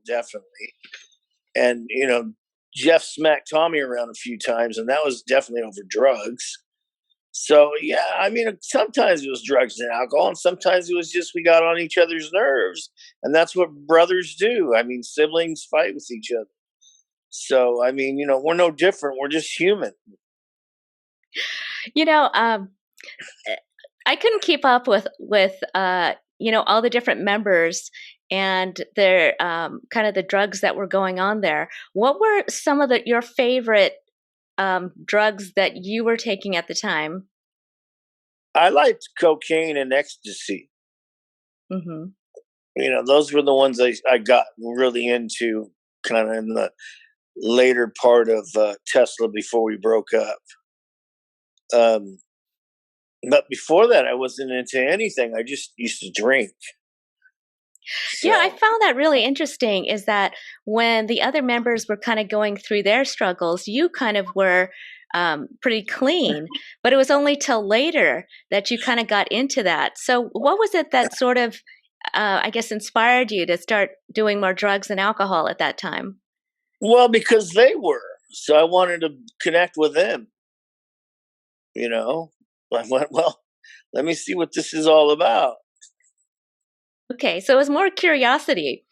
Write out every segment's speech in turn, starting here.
definitely. And, Jeff smacked Tommy around a few times, and that was definitely over drugs. So, yeah, I mean, sometimes it was drugs and alcohol, and sometimes it was just we got on each other's nerves. And that's what brothers do. I mean, siblings fight with each other. So, I mean, we're no different. We're just human. You know, I couldn't keep up with all the different members and their kind of the drugs that were going on there. What were some of your favorite drugs that you were taking at the time? I liked cocaine and ecstasy. Mm-hmm. Those were the ones I got really into kind of in the later part of Tesla before we broke up. But before that, I wasn't into anything. I just used to drink. So. Yeah, I found that really interesting is that when the other members were kind of going through their struggles, you kind of were pretty clean, but it was only till later that you kind of got into that. So what was it that sort of, I guess, inspired you to start doing more drugs and alcohol at that time? Well, because they were. So I wanted to connect with them. I went, well, let me see what this is all about. Okay, so it was more curiosity.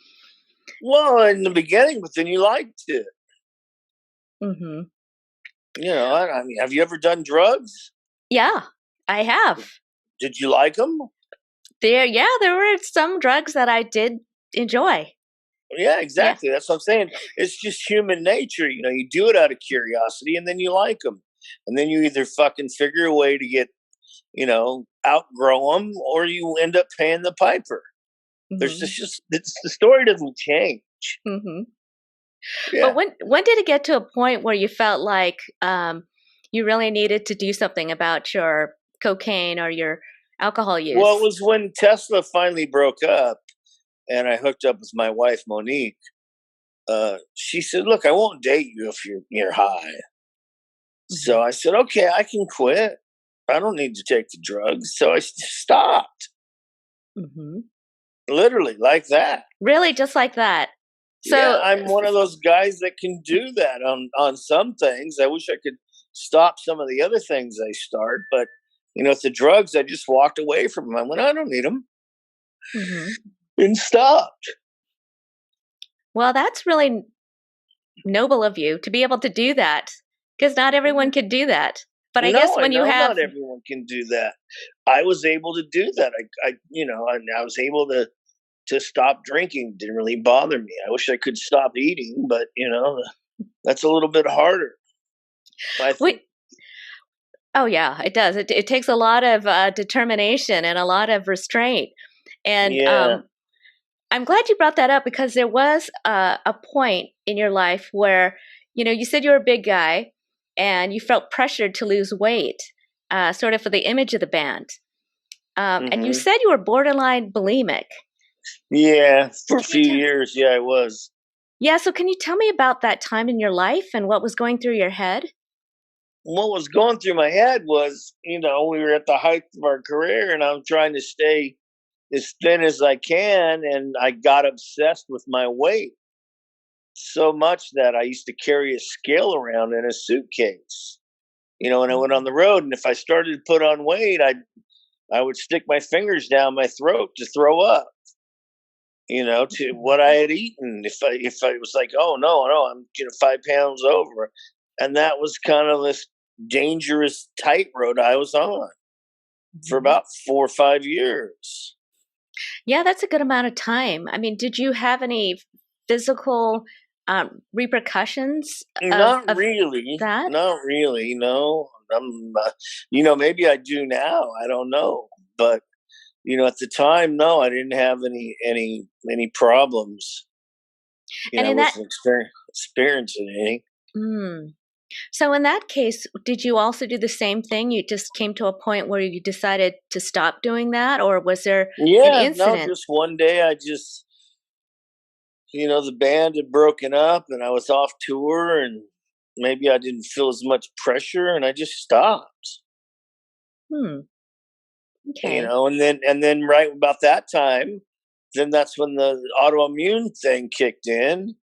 Well, in the beginning, but then you liked it. Mm-hmm. I mean, have you ever done drugs? Yeah, I have. Did you like them? There were some drugs that I did enjoy. Yeah, exactly. Yeah. That's what I'm saying. It's just human nature. You do it out of curiosity and then you like them. And then you either fucking figure a way to get, outgrow them or you end up paying the piper. Mm-hmm. There's the story doesn't change. Mm-hmm. Yeah. But when did it get to a point where you felt like you really needed to do something about your cocaine or your alcohol use? Well, it was when Tesla finally broke up and I hooked up with my wife, Monique. She said, look, I won't date you if you're high. Mm-hmm. So I said, okay, I can quit. I don't need to take the drugs. So I stopped. Mm-hmm. Literally like that. Really? Just like that? So yeah, I'm one of those guys that can do that on some things. I wish I could stop some of the other things I start, but if the drugs, I just walked away from them. I went, I don't need them. Mm-hmm. And stopped. Well, that's really noble of you to be able to do that, because not everyone could do that. But I guess when you have, not everyone can do that. I was able to do that. I was able to stop drinking. Didn't really bother me. I wish I could stop eating, but that's a little bit harder. Oh yeah, it does. It takes a lot of determination and a lot of restraint. And yeah. I'm glad you brought that up because there was a point in your life where, you said you were a big guy and you felt pressured to lose weight, sort of for the image of the band. Mm-hmm. And you said you were borderline bulimic. Yeah, for a few years. Yeah, I was. Yeah. So can you tell me about that time in your life and what was going through your head? What was going through my head was, we were at the height of our career and I'm trying to stay as thin as I can. And I got obsessed with my weight so much that I used to carry a scale around in a suitcase, and I went on the road. And if I started to put on weight, I would stick my fingers down my throat to throw up, to what I had eaten. If I was like, oh no, I'm 5 pounds over. And that was kind of this dangerous tightroad I was on for about 4 or 5 years. Yeah, that's a good amount of time. I mean, did you have any physical repercussions? Not really. That? Not really. No. Maybe I do now. I don't know. But at the time, no, I didn't have any problems. And I wasn't experiencing any. Mm. So in that case, did you also do the same thing? You just came to a point where you decided to stop doing that, or was there an incident? No, just one day I just, the band had broken up and I was off tour and maybe I didn't feel as much pressure and I just stopped. Okay. And then right about that time, then that's when the autoimmune thing kicked in.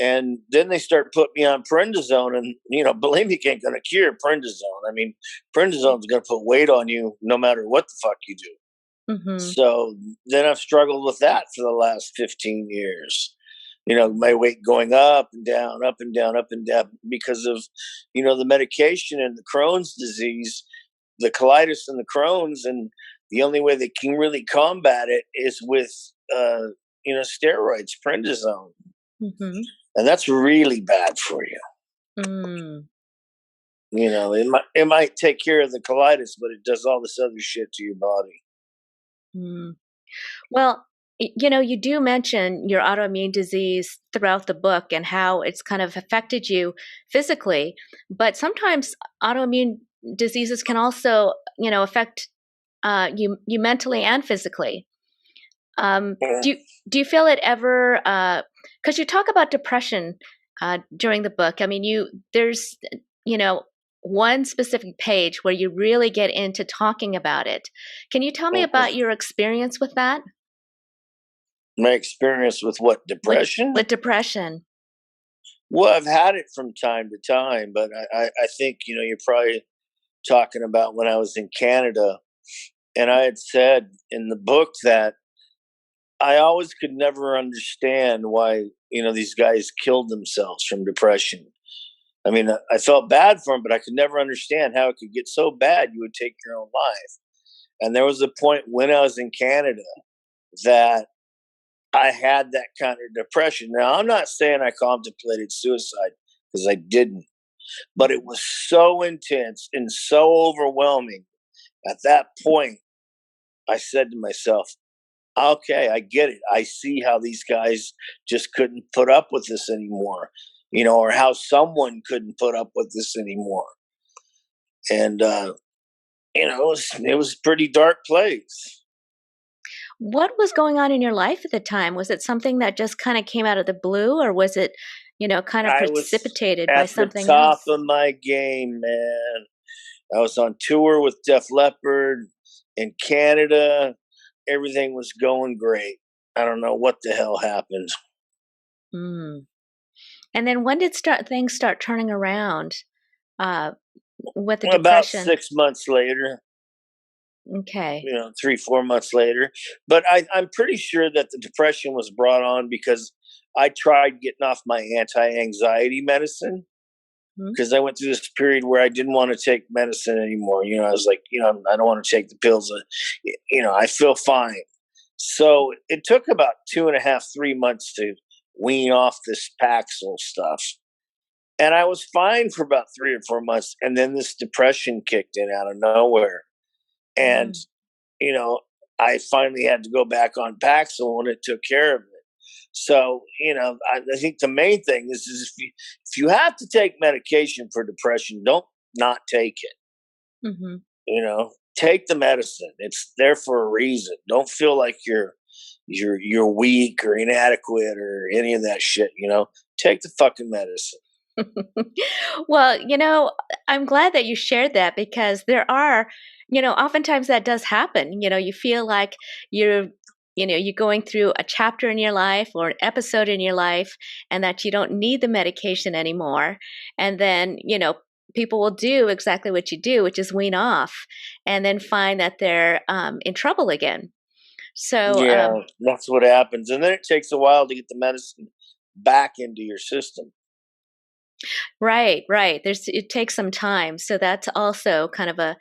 And then they start putting me on prednisone, and bulimic ain't gonna cure prednisone. I mean, prednisone's gonna put weight on you no matter what the fuck you do. Mm-hmm. So then I've struggled with that for the last 15 years. My weight going up and down, up and down, up and down because of, the medication and the Crohn's disease, the colitis and the Crohn's, and the only way they can really combat it is with, steroids, prednisone. Mm-hmm. And that's really bad for you. Mm. It might take care of the colitis, but it does all this other shit to your body. Mm. Well, you do mention your autoimmune disease throughout the book and how it's kind of affected you physically, but sometimes autoimmune diseases can also, affect you mentally and physically. Do you feel it ever? Because you talk about depression during the book. I mean, there's one specific page where you really get into talking about it. Can you tell me about your experience with that? My experience with what? Depression? With depression. Well, I've had it from time to time, but I think, you're probably talking about when I was in Canada. And I had said in the book that I always could never understand why, these guys killed themselves from depression. I mean, I felt bad for them, but I could never understand how it could get so bad you would take your own life. And there was a point when I was in Canada that I had that kind of depression. Now, I'm not saying I contemplated suicide, because I didn't, but it was so intense and so overwhelming. At that point, I said to myself, okay, I get it. I see how these guys just couldn't put up with this anymore, or how someone couldn't put up with this anymore. And, it was a pretty dark place. What was going on in your life at the time? Was it something that just kind of came out of the blue, or was it, kind of precipitated by something else? At the top of my game, man. I was on tour with Def Leppard in Canada. Everything was going great. I don't know what the hell happened. Mm. And then when did things start turning around with the depression? About 6 months later. Okay. 3-4 months later. But I'm pretty sure that the depression was brought on because I tried getting off my anti-anxiety medicine, because I went through this period where I didn't want to take medicine anymore. I was like, I don't want to take the pills. I feel fine. So it took about 2.5, 3 months to wean off this Paxil stuff. And I was fine for about 3 or 4 months. And then this depression kicked in out of nowhere. And, I finally had to go back on Paxil, and it took care of it. So, I think the main thing is if you have to take medication for depression, don't not take it. Mm-hmm. Take the medicine. It's there for a reason. Don't feel like you're weak or inadequate or any of that shit. Take the fucking medicine. Well, I'm glad that you shared that, because there are, oftentimes that does happen. You feel like you're going through a chapter in your life or an episode in your life, and that you don't need the medication anymore. And then, people will do exactly what you do, which is wean off, and then find that they're in trouble again. So yeah, that's what happens. And then it takes a while to get the medicine back into your system. Right. It takes some time. So that's also kind of a,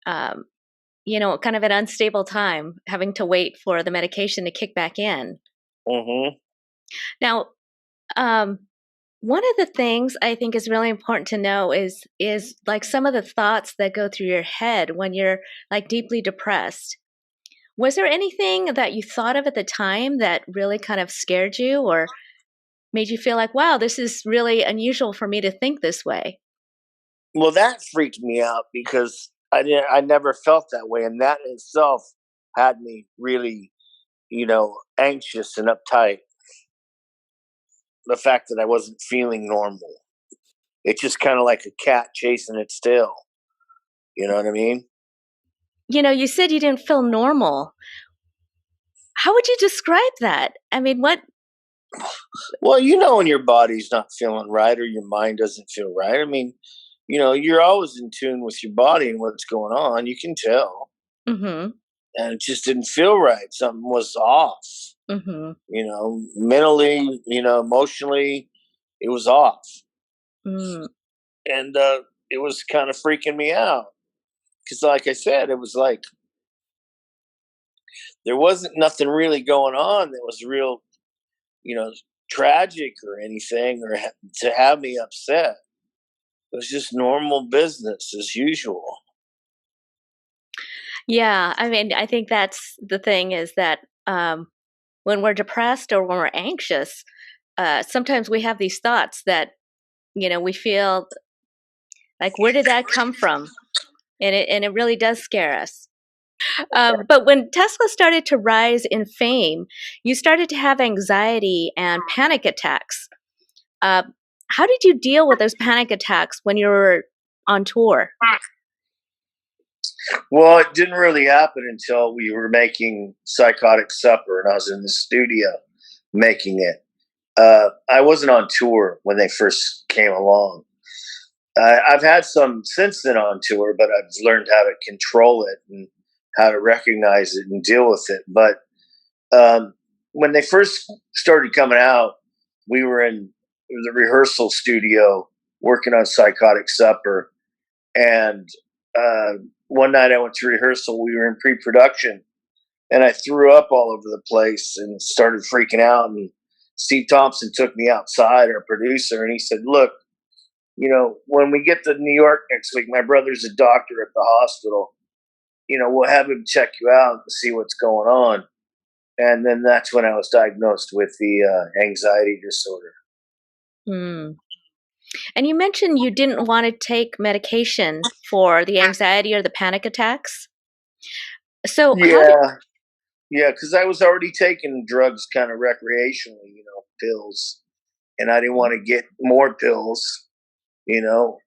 kind of an unstable time, having to wait for the medication to kick back in. Mm-hmm. Now, one of the things I think is really important to know is like some of the thoughts that go through your head when you're like deeply depressed. Was there anything that you thought of at the time that really kind of scared you or made you feel like, wow, this is really unusual for me to think this way? Well, that freaked me out because I never felt that way, and that in itself had me really, anxious and uptight. The fact that I wasn't feeling normal. It's just kind of like a cat chasing its tail. You know what I mean? You said you didn't feel normal. How would you describe that? I mean, what? Well, when your body's not feeling right or your mind doesn't feel right. I mean, you're always in tune with your body and what's going on. You can tell. Mm-hmm. And it just didn't feel right. Something was off. Mm-hmm. Mentally, emotionally, it was off. Mm. And it was kind of freaking me out. Because, like I said, it was like there wasn't nothing really going on that was real, tragic or anything or to have me upset. It was just normal business as usual. Yeah, I mean, I think that's the thing is that when we're depressed or when we're anxious, sometimes we have these thoughts that we feel like, where did that come from? And it really does scare us. But when Tesla started to rise in fame, you started to have anxiety and panic attacks. Uh, how did you deal with those panic attacks when you were on tour? Well, it didn't really happen until we were making Psychotic Supper and I was in the studio making it. I wasn't on tour when they first came along. I've had some since then on tour, but I've learned how to control it and how to recognize it and deal with it. But when they first started coming out, we were in the rehearsal studio working on Psychotic Supper. And one night I went to rehearsal. We were in pre-production, and I threw up all over the place and started freaking out. And Steve Thompson took me outside, our producer, and he said, "Look, when we get to New York next week, my brother's a doctor at the hospital. We'll have him check you out and see what's going on." And then that's when I was diagnosed with the anxiety disorder. Hmm. And you mentioned you didn't want to take medication for the anxiety or the panic attacks. So how did? Yeah, yeah, because I was already taking drugs kind of recreationally, pills, and I didn't want to get more pills, you know.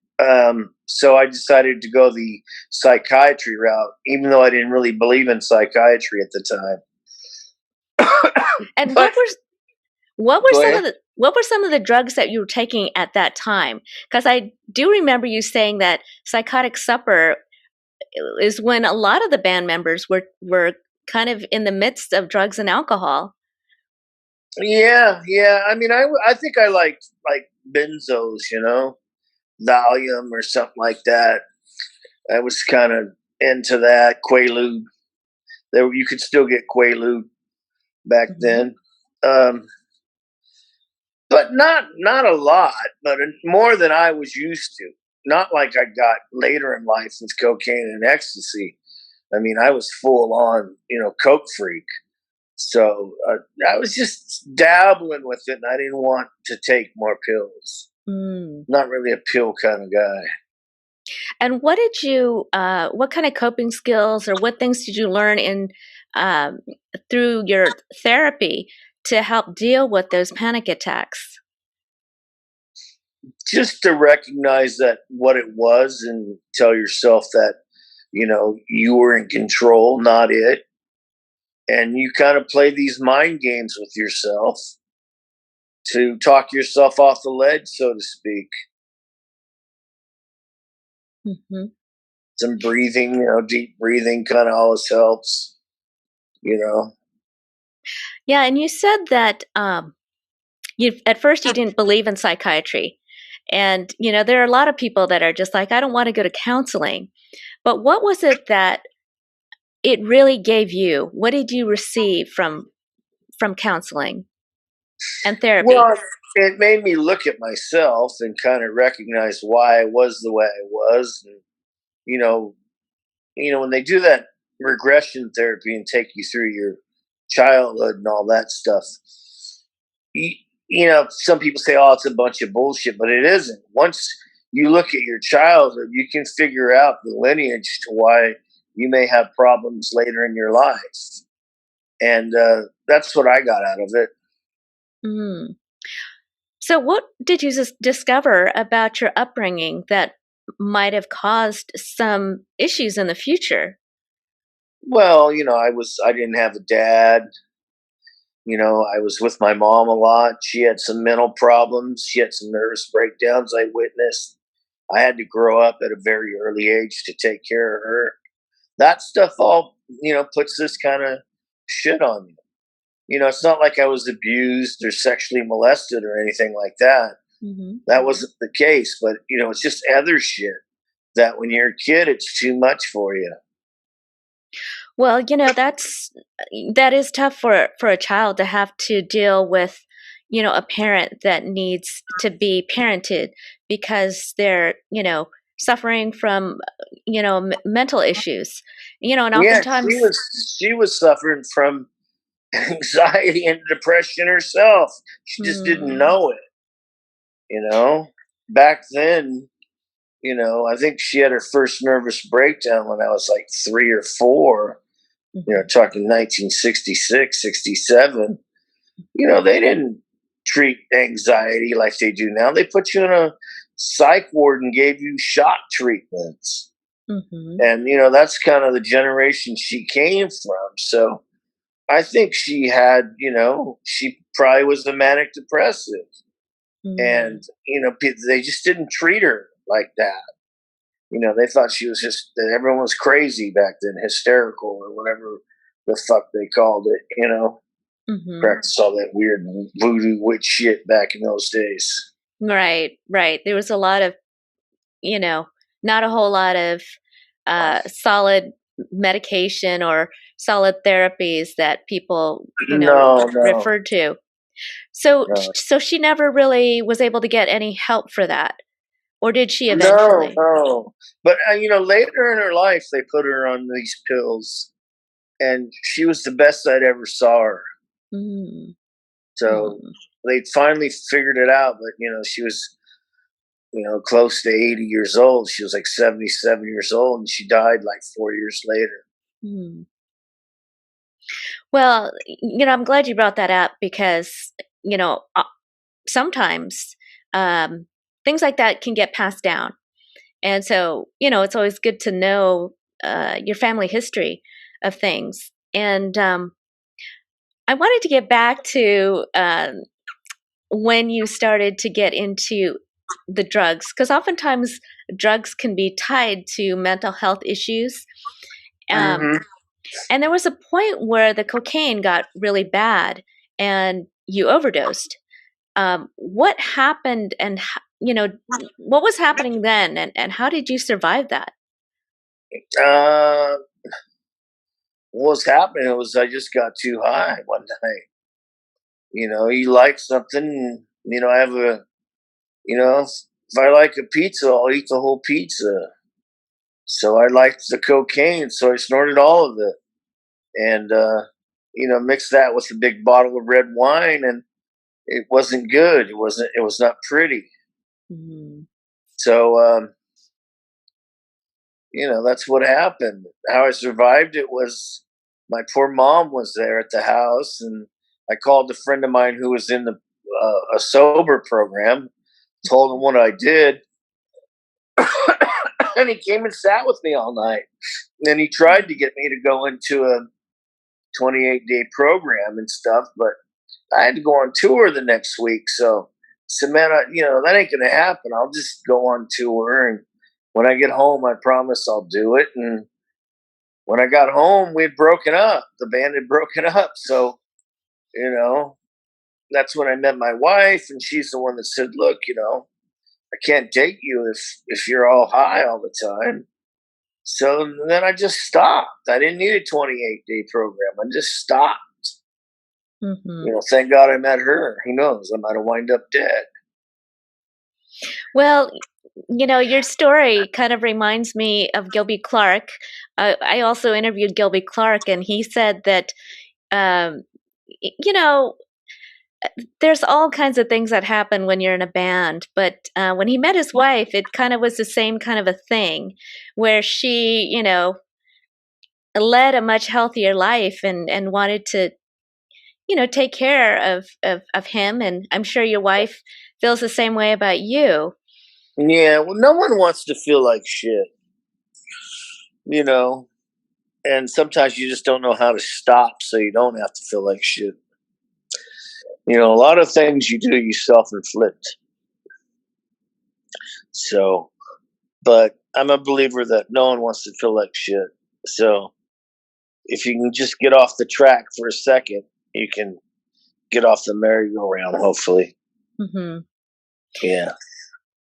So I decided to go the psychiatry route, even though I didn't really believe in psychiatry at the time. And But what were go some ahead. of the drugs that you were taking at that time? Because I do remember you saying that Psychotic Supper is when a lot of the band members were kind of in the midst of drugs and alcohol. Yeah, yeah. I mean, I think I like benzos, Valium or something like that. I was kind of into that. Quaalude. There, you could still get Quaalude back Hmm. then, but not a lot, but more than I was used to. Not like I got later in life with cocaine and ecstasy. I mean, I was full on, coke freak. So I was just dabbling with it, and I didn't want to take more pills. Mm. Not really a pill kind of guy. And what did you? What kind of coping skills or what things did you learn in um, through your therapy to help deal with those panic attacks? Just to recognize that what it was and tell yourself that, you were in control, not it. And you kind of play these mind games with yourself to talk yourself off the ledge, so to speak. Hmm. Some breathing, deep breathing kind of always helps, you know. Yeah, and you said that you at first you didn't believe in psychiatry, and there are a lot of people that are just like, I don't want to go to counseling. But what was it that it really gave you? What did you receive from counseling and therapy? Well, it made me look at myself and kind of recognize why I was the way I was. And, you know, when they do that regression therapy and take you through your childhood and all that stuff, you, some people say, "Oh, it's a bunch of bullshit," but it isn't. Once you look at your childhood, you can figure out the lineage to why you may have problems later in your life, and that's what I got out of it. Mm. So, what did you discover about your upbringing that might have caused some issues in the future? Well, I didn't have a dad. I was with my mom a lot. She had some mental problems. She had some nervous breakdowns I witnessed. I had to grow up at a very early age to take care of her. That stuff all, puts this kind of shit on you. It's not like I was abused or sexually molested or anything like that. Mm-hmm. That wasn't the case, but it's just other shit that when you're a kid, it's too much for you. Well, that is tough for a child to have to deal with, a parent that needs to be parented because they're, suffering from, mental issues, and Yeah, oftentimes. she was suffering from anxiety and depression herself. She just didn't Mm, know it. Back then, I think she had her first nervous breakdown when I was like 3 or 4. mhm, Talking 1966, 67. They didn't treat anxiety like they do now. They put you in a psych ward and gave you shock treatments. mhm, And, that's kind of the generation she came from. So I think she had, she probably was a manic depressive. And, mm. they just didn't treat her like that. They thought she was that everyone was crazy back then, hysterical or whatever the fuck they called it. Mhm. Practice all that weird voodoo witch shit back in those days. Right, right. There was a lot of, not a whole lot of solid medication or solid therapies that people, No, no, referred to. So, no, so she never really was able to get any help for that, or did she no, eventually? no. But later in her life, they put her on these pills, and she was the best I'd ever saw her. Mm, So mm. they finally figured it out. But she was close to 80 years old. She was like 77 years old, and she died like 4 years later. Mm. Well, I'm glad you brought that up because, sometimes um, things like that can get passed down. And so, it's always good to know your family history of things. And I wanted to get back to when you started to get into the drugs, because oftentimes drugs can be tied to mental health issues. Um, Mm-hmm. and there was a point where the cocaine got really bad and you overdosed. What happened and, what was happening then and how did you survive that? Uh, what was happening was I just got too high one night. You like something, I have if I like a pizza, I'll eat the whole pizza. So I liked the cocaine, so I snorted all of it. And, mixed that with a big bottle of red wine, and it wasn't good. It was not pretty. Mm, So, that's what happened. How I survived it was my poor mom was there at the house, and I called a friend of mine who was in a sober program, told him what I did, and he came and sat with me all night. And then he tried to get me to go into a 28-day program and stuff, but I had to go on tour the next week. So, man, that ain't going to happen. I'll just go on tour. And when I get home, I promise I'll do it. And when I got home, we had broken up. The band had broken up. So, you know, that's when I met my wife. And she's the one that said, look, I can't date you if you're all high all the time. So then I just stopped. I didn't need a 28-day program. I just stopped. mhm. Thank God I met her. Who knows? I might have wind up dead. Well, your story kind of reminds me of Gilby Clarke. I also interviewed Gilby Clarke, and he said that, um, you know, there's all kinds of things that happen when you're in a band. But when he met his wife, it kind of was the same kind of a thing where she, led a much healthier life and wanted to, take care of him. And I'm sure your wife feels the same way about you. Yeah, well, no one wants to feel like shit, you know, and sometimes you just don't know how to stop so you don't have to feel like shit. A lot of things you do, you self-inflict. So, but I'm a believer that no one wants to feel like shit. So if you can just get off the track for a second, you can get off the merry-go-round, hopefully. Mm-hmm. Yeah.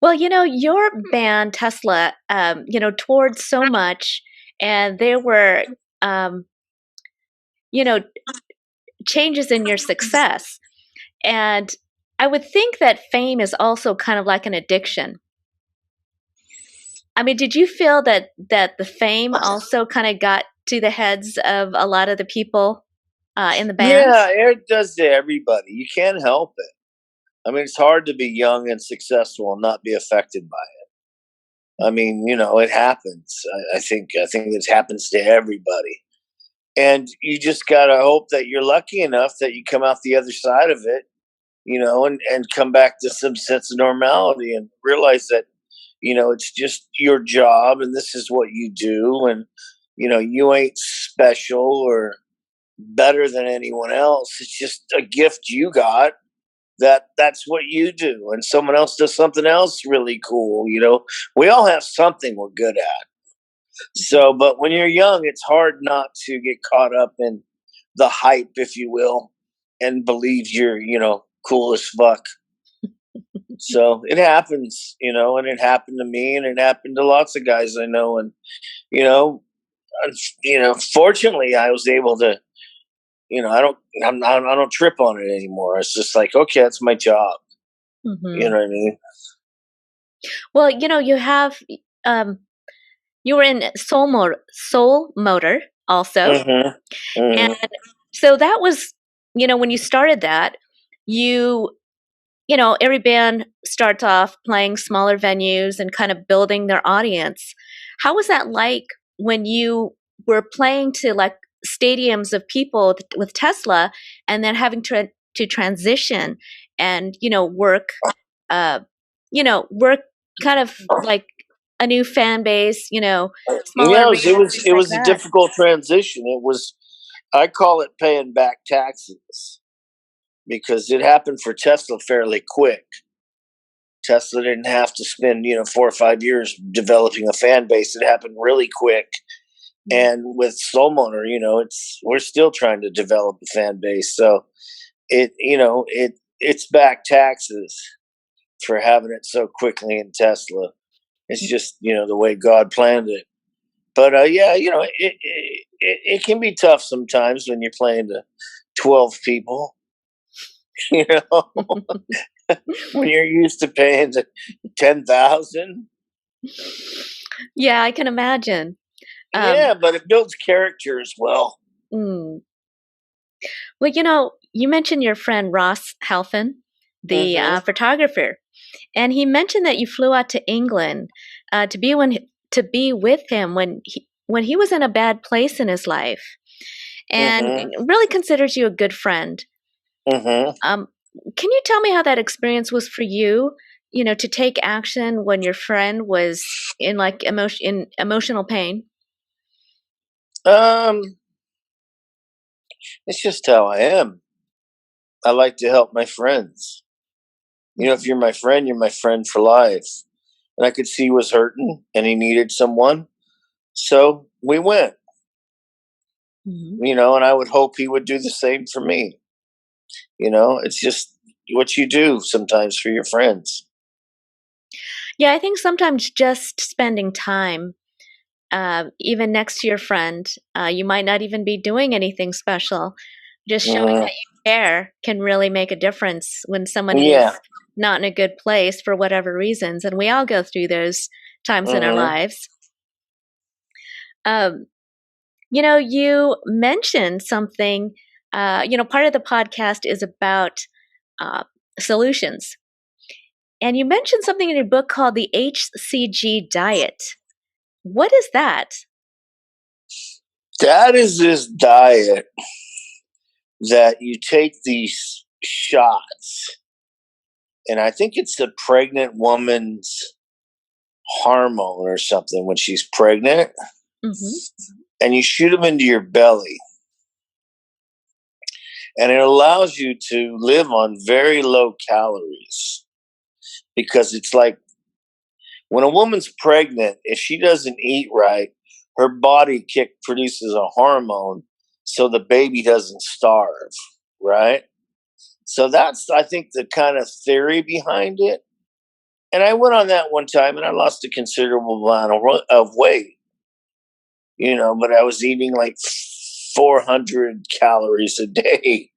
Well, your band Tesla, toured so much, and there were, changes in your success. And I would think that fame is also kind of like an addiction. I mean, did you feel that the fame also kind of got to the heads of a lot of the people in the band? Yeah, it does to everybody. You can't help it. I mean, it's hard to be young and successful and not be affected by it. I mean, it happens. I think it happens to everybody. And you just gotta hope that you're lucky enough that you come out the other side of it, and come back to some sense of normality and realize that, it's just your job and this is what you do, and you ain't special or better than anyone else. It's just a gift you got, that's what you do, and someone else does something else really cool. We all have something we're good at. So, but when you're young, it's hard not to get caught up in the hype, if you will, and believe you're, cool as fuck. So it happens, and it happened to me, and it happened to lots of guys I know, and you know, fortunately, I was able to, I don't trip on it anymore. It's just like, okay, that's my job. Mm-hmm. You know what I mean? Well, you have you were in Soul Motor also. Mm-hmm. Mm-hmm. And so that was, when you started that, every band starts off playing smaller venues and kind of building their audience. How was that like when you were playing to like stadiums of people with Tesla, and then having to transition and work, work kind of like a new fan base, smaller Yeah, arenas, things it like was a that. difficult transition. It was, I call it paying back taxes, because it happened for Tesla fairly quick. Tesla didn't have to spend 4 or 5 years developing a fan base. It happened really quick. And with Soul Motor, we're still trying to develop a fan base. So it's back taxes for having it so quickly in Tesla. It's just the way God planned it. But yeah, it can be tough sometimes when you're playing to 12 people. You know, when you're used to paying to 10,000. Yeah, I can imagine. Yeah, but it builds character as well. Mm. Well, you mentioned your friend Ross Halfin, the Mm-hmm. photographer, and he mentioned that you flew out to England to be with him when he was in a bad place in his life, and Mm-hmm. really considers you a good friend. Mm-hmm. Can you tell me how that experience was for you? To take action when your friend was in like emotional pain. Um, it's just how I am. I like to help my friends. If you're my friend, you're my friend for life. And I could see he was hurting and he needed someone. So we went, Mm-hmm. and I would hope he would do the same for me. It's just what you do sometimes for your friends. Yeah, I think sometimes just spending time, even next to your friend, you might not even be doing anything special. Just showing Mm-hmm. that you care can really make a difference when someone Yeah. is not in a good place for whatever reasons. And we all go through those times in our Mm-hmm. lives. You mentioned something, part of the podcast is about uh, solutions. And you mentioned something in your book called the Hcg Diet. What is that? That is this diet that you take these shots, and I think it's the pregnant woman's hormone or something when she's pregnant, Mm-hmm. and you shoot them into your belly. And it allows you to live on very low calories, because it's like when a woman's pregnant, if she doesn't eat right, her body produces a hormone so the baby doesn't starve, right? So that's, I think, the kind of theory behind it. And I went on that one time and I lost a considerable amount of weight, but I was eating like 400 calories a day.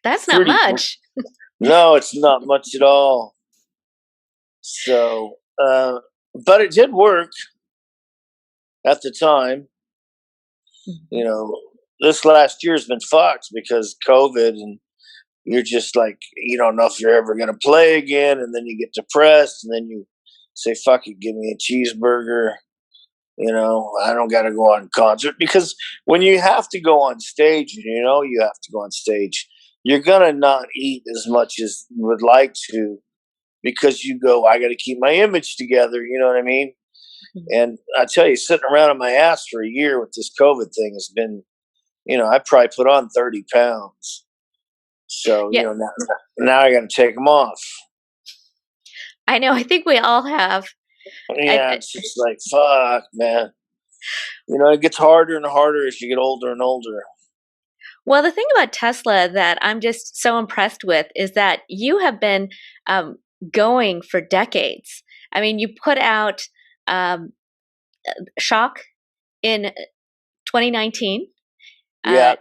That's not much. No, it's not much at all. So, but it did work at the time. This last year's been fucked because COVID, and you're just like, you don't know if you're ever going to play again. And then you get depressed and then you say, fuck it, give me a cheeseburger. I don't got to go on concert, because when you have to go on stage, you have to go on stage, you're going to not eat as much as you would like to, because you go, I got to keep my image together. You know what I mean? And I tell you, sitting around on my ass for a year with this COVID thing has been, I probably put on 30 pounds. So, now I got to take them off. I know. I think we all have. Yeah, it's just like, fuck, man. It gets harder and harder as you get older and older. Well, the thing about Tesla that I'm just so impressed with is that you have been going for decades. I mean, you put out Shock in 2019. Yeah.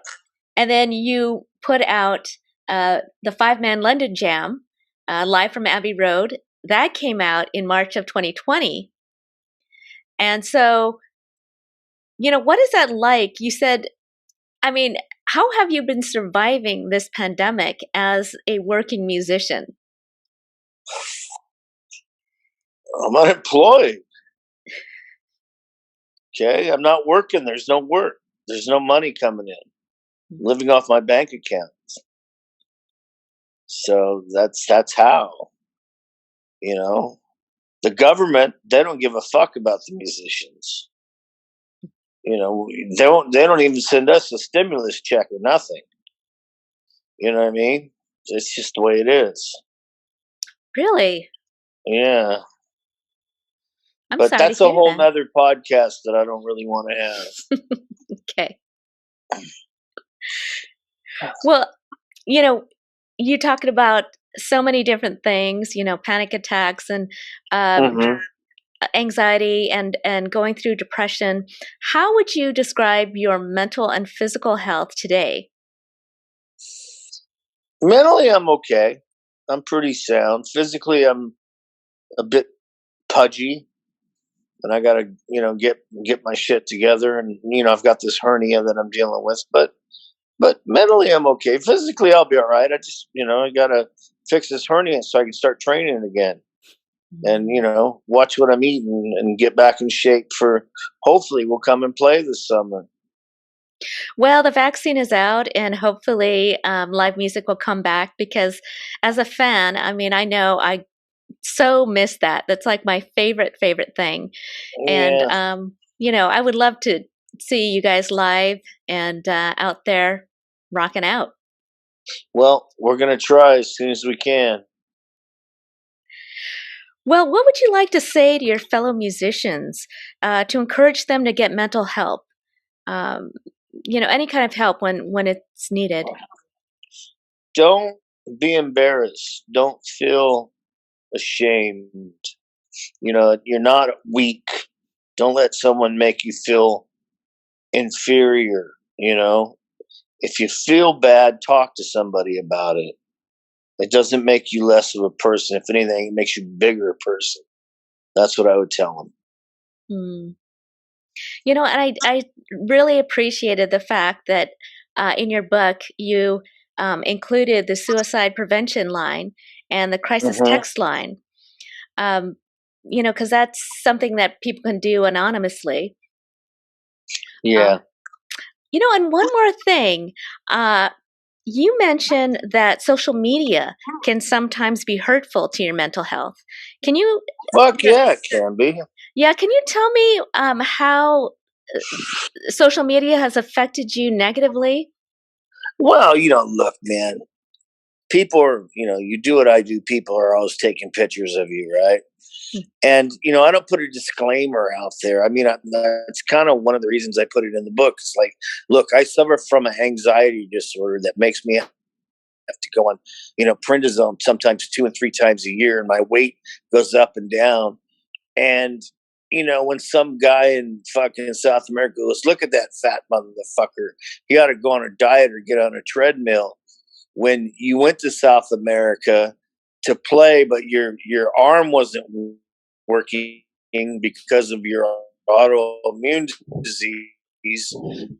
And then you put out the 5-man London Jam, live from Abbey Road. That came out in March of 2020. And so, what is that like? You said, I mean, how have you been surviving this pandemic as a working musician? I'm unemployed. Okay, I'm not working. There's no work. There's no money coming in. I'm living off my bank account. So that's how. The government, they don't give a fuck about the musicians. They don't even send us a stimulus check or nothing. You know what I mean? It's just the way it is. Really? Yeah. But that's a whole nother podcast that I don't really want to have. Okay. Well, you're talking about so many different things, panic attacks and anxiety and going through depression. How would you describe your mental and physical health today? Mentally, I'm okay. I'm pretty sound. Physically, I'm a bit pudgy, and I gotta, get my shit together. And I've got this hernia that I'm dealing with, but mentally, I'm okay. Physically, I'll be all right. I just, I gotta fix this hernia so I can start training again, and watch what I'm eating and get back in shape for. Hopefully, we'll come and play this summer. Well, the vaccine is out, and hopefully live music will come back, because as a fan, I mean, I know I so miss that. That's like my favorite thing. Yeah. And, I would love to see you guys live and out there rocking out. Well, we're going to try as soon as we can. Well, what would you like to say to your fellow musicians to encourage them to get mental help? Any kind of help when it's needed. Don't be embarrassed. Don't feel ashamed. You're not weak. Don't let someone make you feel inferior. If you feel bad, talk to somebody about it. It doesn't make you less of a person. If anything, it makes you a bigger person. That's what I would tell them. And I really appreciated the fact that in your book you included the suicide prevention line and the crisis text line. Because that's something that people can do anonymously. Yeah. And one more thing. You mentioned that social media can sometimes be hurtful to your mental health. Can you? Fuck yeah, it can be. Yeah, can you tell me how social media has affected you negatively? Well, look, man, people are, you do what I do, people are always taking pictures of you, right? And, I don't put a disclaimer out there. I mean, that's kind of one of the reasons I put it in the book. It's like, look, I suffer from an anxiety disorder that makes me have to go on, prednisone sometimes 2 and 3 times a year, and my weight goes up and down. And, when some guy in fucking South America goes, look at that fat motherfucker, he ought to go on a diet or get on a treadmill. When you went to South America to play, but your arm wasn't working because of your autoimmune disease,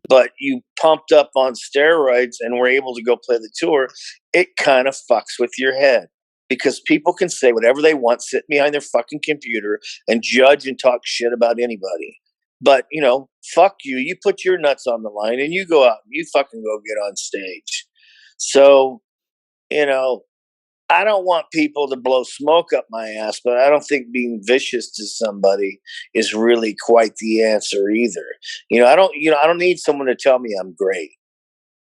but you pumped up on steroids and were able to go play the tour, it kind of fucks with your head. Because people can say whatever they want, sit behind their fucking computer and judge and talk shit about anybody. But, fuck you. You put your nuts on the line and you go out and you fucking go get on stage. So, I don't want people to blow smoke up my ass, but I don't think being vicious to somebody is really quite the answer either. I don't need someone to tell me I'm great.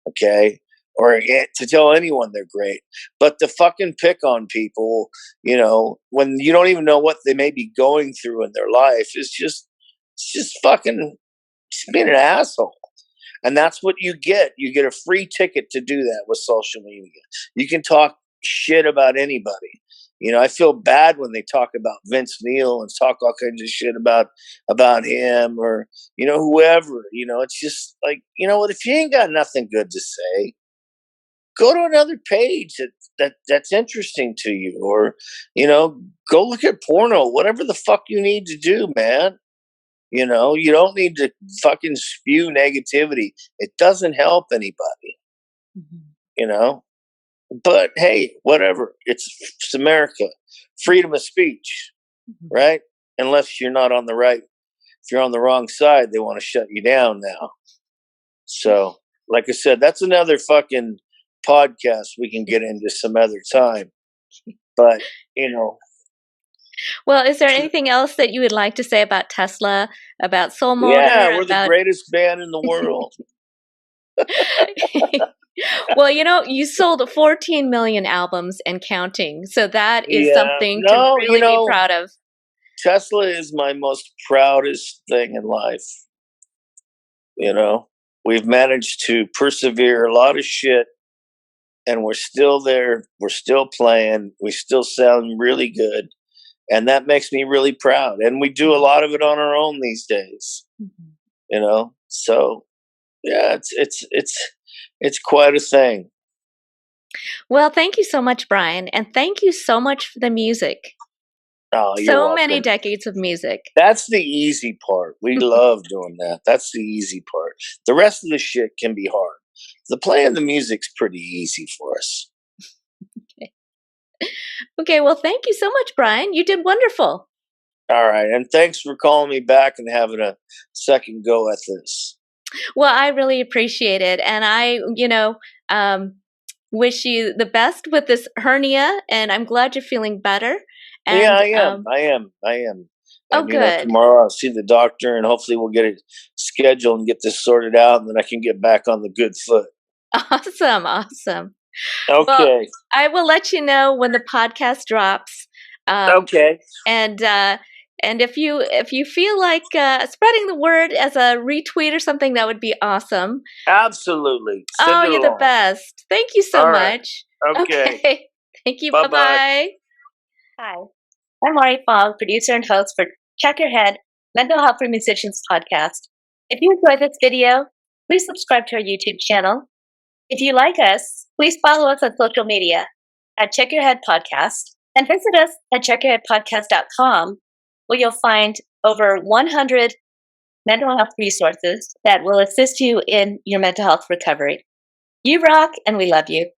Okay? Or to tell anyone they're great. But to fucking pick on people, when you don't even know what they may be going through in their life, it's just fucking being an asshole. And that's what you get. You get a free ticket to do that with social media. You can talk shit about anybody. I feel bad when they talk about Vince Neil and talk all kinds of shit about him or, whoever. It's just like, what, if you ain't got nothing good to say, go to another page that's interesting to you, or, go look at porno, whatever the fuck you need to do, man. You don't need to fucking spew negativity. It doesn't help anybody, but hey, whatever. It's America. Freedom of speech, right? Unless you're not on the right. If you're on the wrong side, they want to shut you down now. So, like I said, that's another fucking podcast we can get into some other time. But, Well, is there anything else that you would like to say about Tesla, about Soul Motor? Yeah, we're the greatest band in the world. Well, you sold 14 million albums and counting. So that is something to really be proud of. Tesla is my most proudest thing in life. We've managed to persevere a lot of shit, and we're still there. We're still playing. We still sound really good. And that makes me really proud. And we do a lot of it on our own these days. So yeah, it's quite a thing. Well, thank you so much, Brian. And thank you so much for the music. Oh, you're so welcome. Many decades of music. That's the easy part. We love doing that. That's the easy part. The rest of the shit can be hard. The playing the music's pretty easy for us. Okay, well, thank you so much, Brian. You did wonderful. All right, and thanks for calling me back and having a second go at this. Well, I really appreciate it, and I, wish you the best with this hernia, and I'm glad you're feeling better. And, yeah, I am. And, good. Tomorrow I'll see the doctor, and hopefully we'll get it scheduled and get this sorted out, and then I can get back on the good foot. Awesome. Okay. Well, I will let you know when the podcast drops. Okay. And if you feel like spreading the word as a retweet or something, that would be awesome. Absolutely. Send you're the best. Thank you so much. Okay. Thank you. Bye-bye. Hi. I'm Mari Fong, producer and host for Check Your Head, Mental Health for Musicians podcast. If you enjoyed this video, please subscribe to our YouTube channel. If you like us, please follow us on social media at Check Your Head Podcast and visit us at checkyourheadpodcast.com, where you'll find over 100 mental health resources that will assist you in your mental health recovery. You rock, and we love you.